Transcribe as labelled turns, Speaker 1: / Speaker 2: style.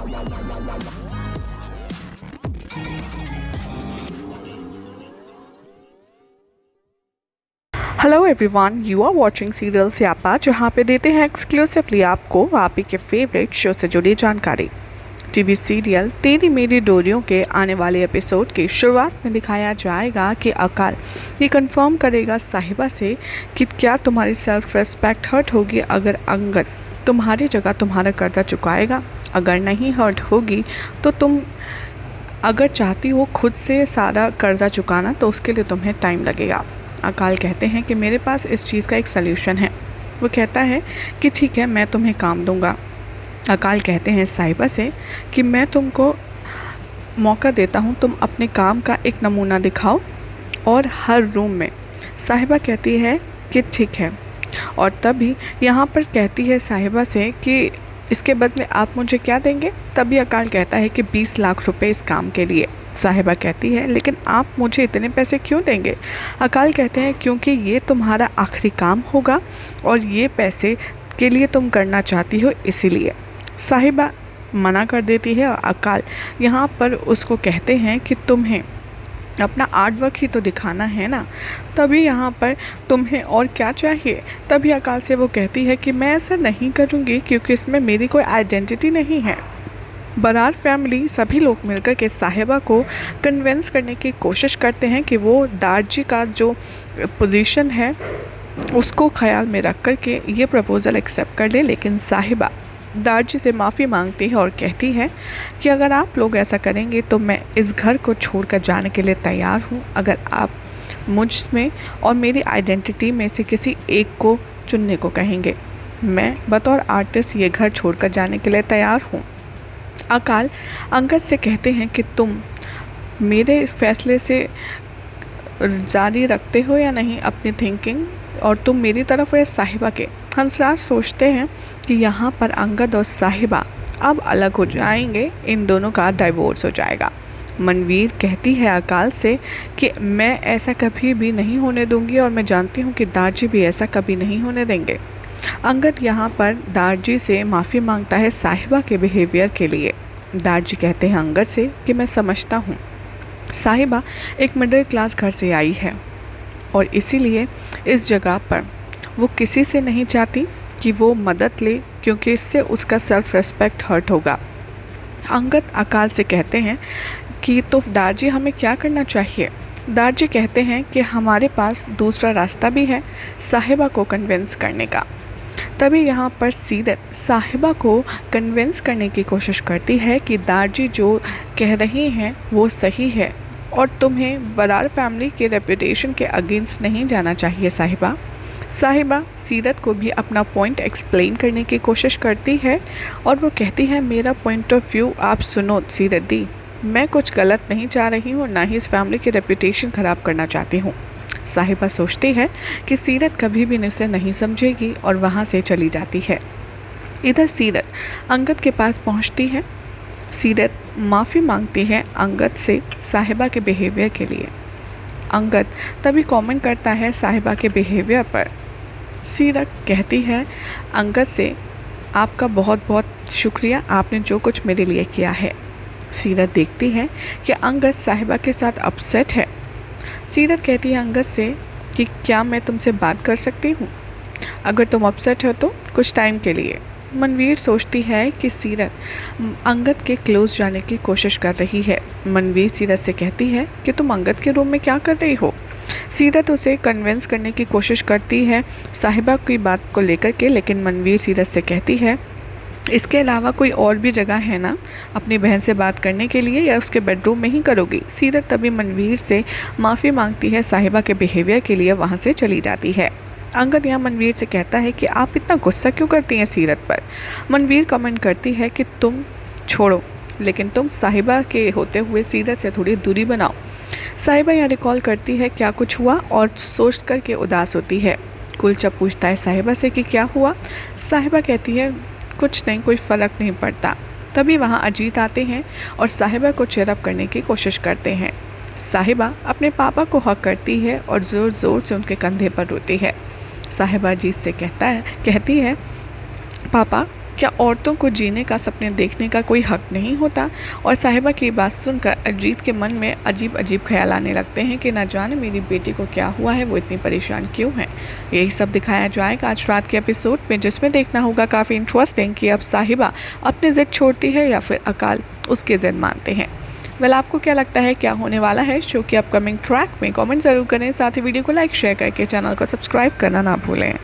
Speaker 1: Hello everyone, you are watching serial Siyapa, जहां पे देते हैं एक्सक्लूसिवली आपको आप ही के फेवरेट शो से जुड़ी जानकारी। टीवी सीरियल तेरी मेरी डोरियों के आने वाले एपिसोड की शुरुआत में दिखाया जाएगा कि अकाल ये कंफर्म करेगा साहिबा से कि क्या तुम्हारी सेल्फ रिस्पेक्ट हर्ट होगी अगर अंगद तुम्हारी जगह तुम्हारा कर्जा चुकाएगा। अगर नहीं हर्ट होगी तो तुम अगर चाहती हो खुद से सारा कर्जा चुकाना तो उसके लिए तुम्हें टाइम लगेगा। अकाल कहते हैं कि मेरे पास इस चीज़ का एक सल्यूशन है। वो कहता है कि ठीक है, मैं तुम्हें काम दूंगा। अकाल कहते हैं साहिबा से कि मैं तुमको मौका देता हूं, तुम अपने काम का एक नमूना दिखाओ और हर रूम में। साहिबा कहती है कि ठीक है, और तभी यहाँ पर कहती है साहिबा से कि इसके बदले आप मुझे क्या देंगे। तभी अकाल कहता है कि 20 लाख रुपए इस काम के लिए। साहिबा कहती है लेकिन आप मुझे इतने पैसे क्यों देंगे। अकाल कहते हैं क्योंकि ये तुम्हारा आखिरी काम होगा और ये पैसे के लिए तुम करना चाहती हो, इसीलिए। साहिबा मना कर देती है और अकाल यहाँ पर उसको कहते हैं कि तुम्हें अपना आर्ट वर्क ही तो दिखाना है ना, तभी यहाँ पर तुम्हें और क्या चाहिए। तभी अकाल से वो कहती है कि मैं ऐसा नहीं करूँगी क्योंकि इसमें मेरी कोई आइडेंटिटी नहीं है। बरार फैमिली सभी लोग मिलकर के साहिबा को कन्विंस करने की कोशिश करते हैं कि वो दारजी का जो पोजीशन है उसको ख्याल में रख कर के ये प्रपोज़ल एक्सेप्ट कर ले। लेकिन साहिबा दारजी से माफ़ी मांगती है और कहती है कि अगर आप लोग ऐसा करेंगे तो मैं इस घर को छोड़कर जाने के लिए तैयार हूँ। अगर आप मुझ में और मेरी आइडेंटिटी में से किसी एक को चुनने को कहेंगे, मैं बतौर आर्टिस्ट ये घर छोड़कर जाने के लिए तैयार हूँ। अकाल अंगद से कहते हैं कि तुम मेरे इस फैसले से जारी रखते हो या नहीं अपनी थिंकिंग, और तुम मेरी तरफ हो या साहिबा के। हंसराज सोचते हैं कि यहाँ पर अंगद और साहिबा अब अलग हो जाएंगे, इन दोनों का डाइवोर्स हो जाएगा। मनवीर कहती है अकाल से कि मैं ऐसा कभी भी नहीं होने दूंगी और मैं जानती हूँ कि दारजी भी ऐसा कभी नहीं होने देंगे। अंगद यहाँ पर दारजी से माफ़ी मांगता है साहिबा के बिहेवियर के लिए। दारजी कहते हैं अंगद से कि मैं समझता हूँ साहिबा एक मिडिल क्लास घर से आई है और इसीलिए इस जगह पर वो किसी से नहीं चाहती कि वो मदद ले, क्योंकि इससे उसका सेल्फ रिस्पेक्ट हर्ट होगा। अंगद अकाल से कहते हैं कि तो दारजी हमें क्या करना चाहिए। दारजी कहते हैं कि हमारे पास दूसरा रास्ता भी है साहिबा को कन्विंस करने का। तभी यहाँ पर सीरत साहिबा को कन्विंस करने की कोशिश करती है कि दारजी जो कह रही हैं वो सही है और तुम्हें बरार फैमिली के रेपुटेशन के अगेंस्ट नहीं जाना चाहिए साहिबा। साहिबा सीरत को भी अपना पॉइंट एक्सप्लेन करने की कोशिश करती है और वो कहती है मेरा पॉइंट ऑफ व्यू आप सुनो सीरत दी, मैं कुछ गलत नहीं चाह रही हूँ, ना ही इस फैमिली की रेपुटेशन ख़राब करना चाहती हूँ। साहिबा सोचती है कि सीरत कभी भी उसे नहीं समझेगी और वहाँ से चली जाती है। इधर सीरत अंगद के पास पहुँचती है। सीरत माफ़ी मांगती है अंगद से साहिबा के बिहेवियर के लिए। अंगद तभी कमेंट करता है साहिबा के बिहेवियर पर। सीरत कहती है अंगद से आपका बहुत बहुत शुक्रिया, आपने जो कुछ मेरे लिए किया है। सीरत देखती है कि अंगद साहिबा के साथ अपसेट है। सीरत कहती है अंगद से कि क्या मैं तुमसे बात कर सकती हूँ, अगर तुम अपसेट हो तो कुछ टाइम के लिए। मनवीर सोचती है कि सीरत अंगद के क्लोज जाने की कोशिश कर रही है। मनवीर सीरत से कहती है कि तुम अंगद के रूम में क्या कर रही हो। सीरत उसे कन्विंस करने की कोशिश करती है साहिबा की बात को लेकर के, लेकिन मनवीर सीरत से कहती है इसके अलावा कोई और भी जगह है ना अपनी बहन से बात करने के लिए, या उसके बेडरूम में ही करोगी। सीरत तभी मनवीर से माफ़ी मांगती है साहिबा के बिहेवियर के लिए, वहाँ से चली जाती है। अंगद यहाँ मनवीर से कहता है कि आप इतना गुस्सा क्यों करती हैं सीरत पर। मनवीर कमेंट करती है कि तुम छोड़ो, लेकिन तुम साहिबा के होते हुए सीरत से थोड़ी दूरी बनाओ। साहिबा यहाँ रिकॉल करती है क्या कुछ हुआ और सोच कर के उदास होती है। कुलचा पूछता है साहिबा से कि क्या हुआ। साहिबा कहती है कुछ नहीं, कोई फ़र्क नहीं पड़ता। तभी वहाँ अजीत आते हैं और साहिबा को चेयरअप करने की कोशिश करते हैं। साहिबा अपने पापा को हक करती है और ज़ोर ज़ोर से उनके कंधे पर रोती है। साहिबा अजीत से कहती है पापा क्या औरतों को जीने का सपने देखने का कोई हक नहीं होता? और साहिबा की बात सुनकर अजीत के मन में अजीब अजीब ख्याल आने लगते हैं कि न जाने मेरी बेटी को क्या हुआ है, वो इतनी परेशान क्यों है। यही सब दिखाया जाएगा आज रात के एपिसोड में, जिसमें देखना होगा काफ़ी इंटरेस्टिंग कि अब साहिबा अपनी ज़िद छोड़ती है या फिर अकाल उसके ज़िद मानते हैं। वेल, आपको क्या लगता है क्या होने वाला है शो की अपकमिंग ट्रैक में? कमेंट ज़रूर करें, साथ ही वीडियो को लाइक शेयर करके चैनल को सब्सक्राइब करना ना भूलें।